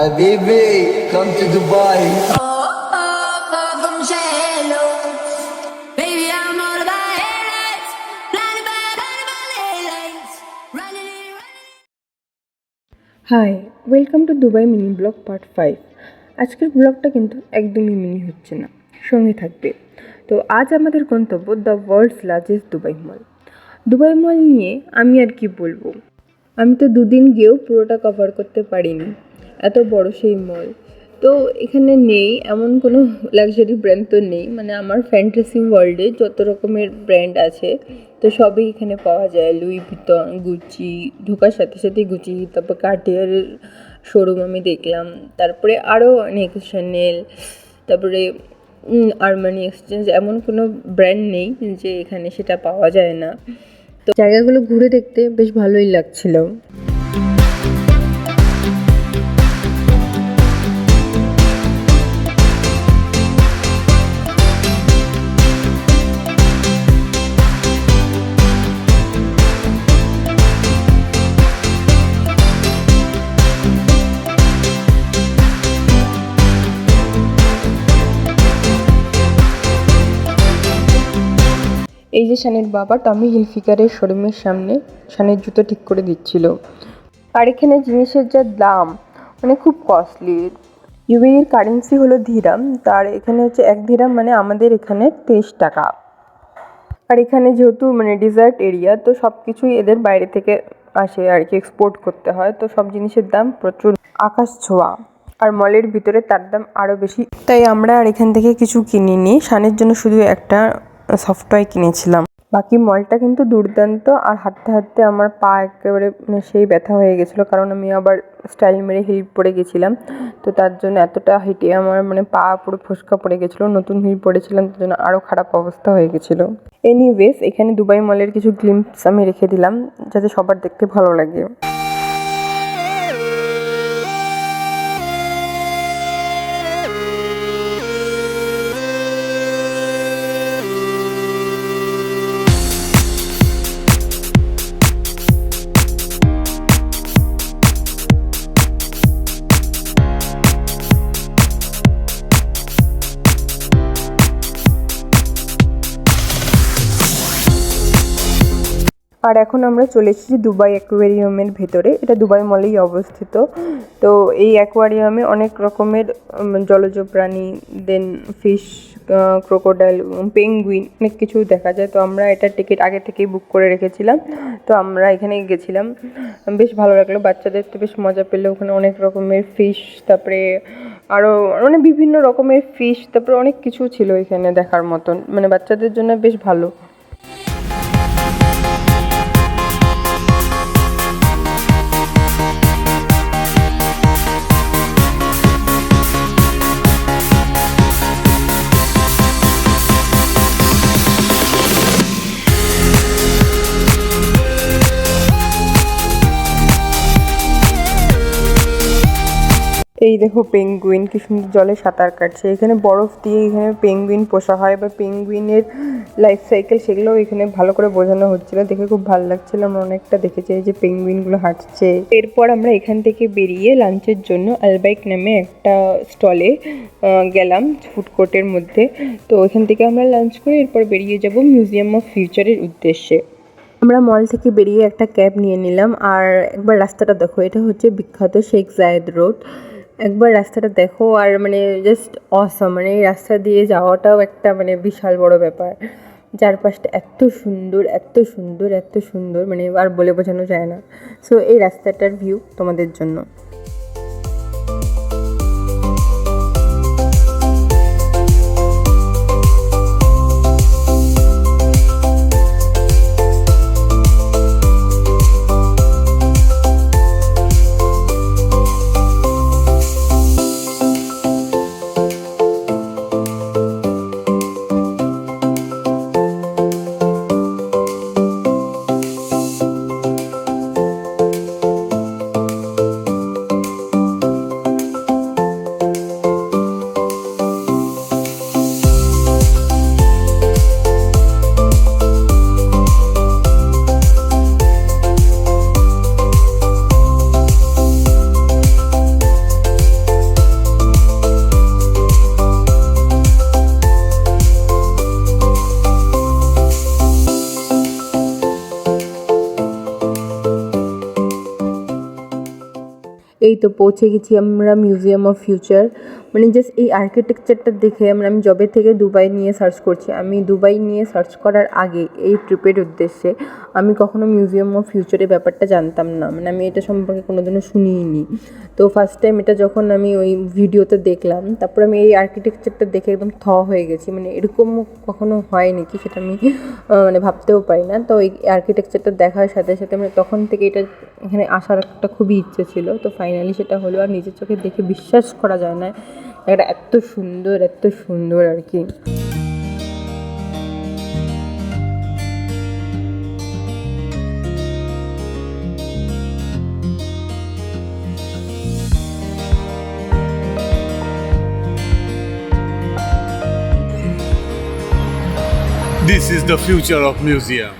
Habibi, come to Dubai. Hi, welcome to Dubai mini vlog part 5। আজকের ব্লগটা কিন্তু একদমই মিনি হচ্ছে না, সঙ্গে থাকবে। তো আজ আমাদের গন্তব্য the world's largest Dubai mall. Dubai mall নিয়ে আমি আর কি বলবো, আমি তো দুদিন গিয়েও পুরোটা কভার করতে পারিনি, এত বড় সেই মল। তো এখানে নেই এমন কোনো লাক্সারি ব্র্যান্ড তো নেই, মানে আমার ফ্যান্টাসি ওয়ার্ল্ডে যত রকমের ব্র্যান্ড আছে তো সবই এখানে পাওয়া যায়। লুই ভিতন, গুচি, ঢোকার সাথে সাথে গুচি, তারপর কার্টিয়ারের শোরুম আমি দেখলাম, তারপরে আরও অনেক শ্যানেল, তারপরে আরমানি এক্সচেঞ্জ, এমন কোনো ব্র্যান্ড নেই যে এখানে সেটা পাওয়া যায় না। তো জায়গাগুলো ঘুরে দেখতে বেশ ভালোই লাগছিল। এই যে শানের বাবা টমি হিলফিগারের শোরুমের সামনে শানের জুতো ঠিক করে দিচ্ছিল। আর এখানে জিনিসের যা দাম, মানে খুব কস্টলি। ইউএইর কারেন্সি হলো দিরহাম, তার এখানে হচ্ছে 1 দিরহাম মানে আমাদের এখানে 23 টাকা। আর এখানে যেহেতু মানে ডিজার্ট এরিয়া, তো সব কিছুই এদের বাইরে থেকে আসে আর কি, এক্সপোর্ট করতে হয়, তো সব জিনিসের দাম প্রচুর আকাশ ছোঁয়া। আর মলের ভিতরে তার দাম আরও বেশি। তাই আমরা আর এখান থেকে কিছু কিনিনি, শানের জন্য শুধু একটা সফট টয় কিনেছিলাম। বাকি মলটা কিন্তু দুর্দান্ত। আর হাঁটতে হাঁটতে আমার পা একেবারে মানে সেই ব্যথা হয়ে গেছিলো, কারণ আমি আবার স্টাইল মেরে হিল পরে গেছিলাম। তো তার জন্য এতটা হেঁটে আমার মানে পা পুরো ফোসকা পড়ে গেছিলো, নতুন হিল পরেছিলাম, তার জন্য আরও খারাপ অবস্থা হয়ে গেছিলো। এনিওয়েজ, এখানে দুবাই মলের কিছু গ্লিম্পস আমি রেখে দিলাম যাতে সবার দেখতে ভালো লাগে। আর এখন আমরা চলে এসেছি দুবাই অ্যাকোয়ারিয়ামের ভেতরে। এটা দুবাই মলেই অবস্থিত। তো এই অ্যাকোয়ারিয়ামে অনেক রকমের জলজ প্রাণী, দেন ফিশ, ক্রোকোডাইল, পেঙ্গুইন, অনেক কিছু দেখা যায়। তো আমরা এটার টিকিট আগে থেকেই বুক করে রেখেছিলাম, তো আমরা এখানে গেছিলাম। বেশ ভালো লাগলো, বাচ্চাদের তো বেশ মজা পেলো। ওখানে অনেক রকমের ফিশ, তারপরে আরও মানে বিভিন্ন রকমের ফিশ, তারপরে অনেক কিছু ছিল এখানে দেখার মতন, মানে বাচ্চাদের জন্য বেশ ভালো। এই দেখো পেঙ্গুইন কি সুন্দর জলে সাঁতার কাটছে। এখানে বরফ দিয়ে এখানে পেঙ্গুইন পোষা হয়, বা পেঙ্গুইনের লাইফ সাইকেল, সেগুলোও এখানে ভালো করে বোঝানো হচ্ছিল, দেখে খুব ভালো লাগছিল। আমরা অনেকটা দেখেছি এই যে পেঙ্গুইনগুলো হাঁটছে। এরপর আমরা এখান থেকে বেরিয়ে লাঞ্চের জন্য আলবাইক নামে একটা স্টলে গেলাম, ফুড কোর্টের মধ্যে। তো এখান থেকে আমরা লাঞ্চ করে এরপর বেরিয়ে যাব মিউজিয়াম অফ ফিউচারের উদ্দেশ্যে। আমরা মল থেকে বেরিয়ে একটা ক্যাব নিয়ে নিলাম। আর একবার রাস্তাটা দেখো, এটা হচ্ছে বিখ্যাত শেখ জায়েদ রোড। একবার রাস্তাটা দেখো, আর মানে জাস্ট অসম, মানে এই রাস্তা দিয়ে যাওয়াটাও একটা মানে বিশাল বড় ব্যাপার। চারপাশটা এত সুন্দর, এত সুন্দর, এত সুন্দর, মানে আর বলে বোঝানো যায় না। সো এই রাস্তাটার ভিউ তোমাদের জন্য। এই তো পৌঁছে গেছি আমরা মিউজিয়াম অফ ফিউচার। মানে জাস্ট এই আর্কিটেকচারটা দেখে আমি জবে থেকে দুবাই নিয়ে সার্চ করছি। আমি দুবাই নিয়ে সার্চ করার আগে এই ট্রিপের উদ্দেশ্যে আমি কখনো মিউজিয়াম অফ ফিউচারের ব্যাপারটা জানতাম না, মানে আমি এটা সম্পর্কে কোনোদিনও শুনিনি। তো ফার্স্ট টাইম এটা যখন আমি ওই ভিডিওতে দেখলাম, তারপর আমি এই আর্কিটেকচারটা দেখে একদম হয়ে গেছি। মানে এরকম কখনো হয় নাকি সেটা আমি মানে ভাবতেও পারি না। তো এই আর্কিটেকচারটা দেখার সাথে সাথে মানে তখন থেকে এটা এখানে আসার একটা খুবই ইচ্ছে ছিল। তো ফাইনালি সেটা হলো, আর নিজের চোখে দেখে বিশ্বাস করা যায় না এটা এত সুন্দর আর কি। This is the future of museum.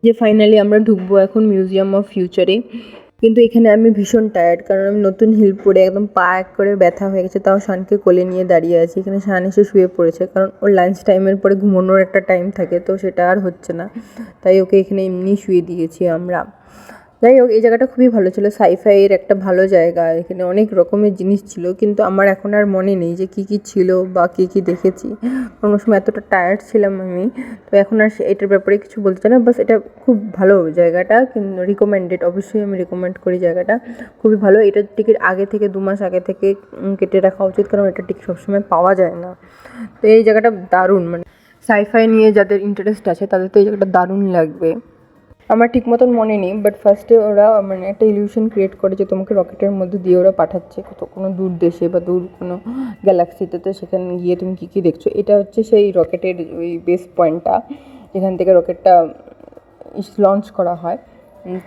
যে ফাইনালি আমরা ঢুকবো এখন মিউজিয়াম অফ ফিউচারে। কিন্তু এখানে আমি ভীষণ টায়ার্ড, কারণ আমি নতুন হিল পরে একদম পা এক করে ব্যথা হয়ে গেছে। তাও শানকে কোলে নিয়ে দাঁড়িয়ে আছি। এখানে শান এসে শুয়ে পড়েছে, কারণ ওর লাঞ্চ টাইমের পরে ঘুমানোর একটা টাইম থাকে, তো সেটা আর হচ্ছে না, তাই ওকে এখানে এমনি শুয়ে দিয়েছি আমরা। যাই হোক, এই জায়গাটা খুবই ভালো ছিল, সাইফাইয়ের একটা ভালো জায়গা। এখানে অনেক রকমের জিনিস ছিল, কিন্তু আমার এখন আর মনে নেই যে কী কী ছিল বা কী কী দেখেছি, কারণ ওই সময় এতটা টায়ার্ড ছিলাম আমি। তো এখন আর এটার ব্যাপারে কিছু বলতে চাই না, বাস এটা খুব ভালো জায়গাটা, কিন্তু রিকমেন্ডেড, অবশ্যই আমি রিকমেন্ড করি জায়গাটা খুবই ভালো। এটার টিকিট আগে থেকে 2 মাস আগে থেকে কেটে রাখা উচিত, কারণ এটা টিকিট সবসময় পাওয়া যায় না। তো এই জায়গাটা দারুণ, মানে সাইফাই নিয়ে যাদের ইন্টারেস্ট আছে তাদের তো এই জায়গাটা দারুণ লাগবে। আমার ঠিক মতন মনে নেই, বাট ফার্স্টে ওরা মানে একটা ইলিউশন ক্রিয়েট করে যে তোমাকে রকেটের মধ্যে দিয়ে ওরা পাঠাচ্ছে কোনো দূর দেশে বা দূর কোনো গ্যালাক্সিতে। তো সেখানে গিয়ে তুমি কী কী দেখছো, এটা হচ্ছে সেই রকেটের ওই বেস পয়েন্টটা যেখান থেকে রকেটটা লঞ্চ করা হয়।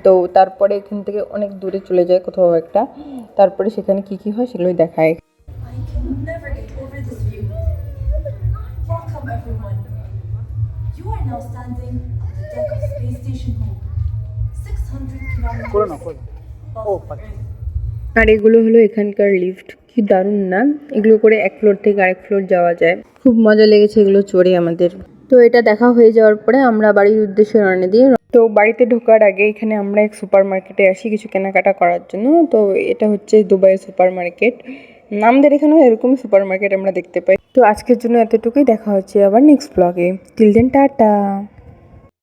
তো তারপরে এখান থেকে অনেক দূরে চলে যায় কোথাও একটা, তারপরে সেখানে কী কী হয় সেগুলোই দেখায়। I can never get over this view. Welcome, everyone. You are now standing on the deck of Space Station Hope, 600 kilometers above Earth. আর এগুলো হলো এখানকার লিফট, কি দারুণ না? এগুলো করে এক ফ্লোর থেকে আরেক ফ্লোর যাওয়া যায়, খুব মজা লেগেছে এগুলো চড়ে আমাদের। তো এটা দেখা হয়ে যাওয়ার পরে আমরা বাড়ির উদ্দেশ্যে রওনা দিই। তো বাড়িতে ঢোকার আগে এখানে আমরা এক সুপার মার্কেটে আসি কিছু কেনাকাটা করার জন্য। তো এটা হচ্ছে দুবাইয়ের সুপার মার্কেট, আমাদের এখানেও এরকমই সুপার মার্কেট আমরা দেখতে পাই। তো আজকের জন্য এতটুকুই, দেখা হচ্ছে আবার নেক্সট ব্লগে। Till then tata.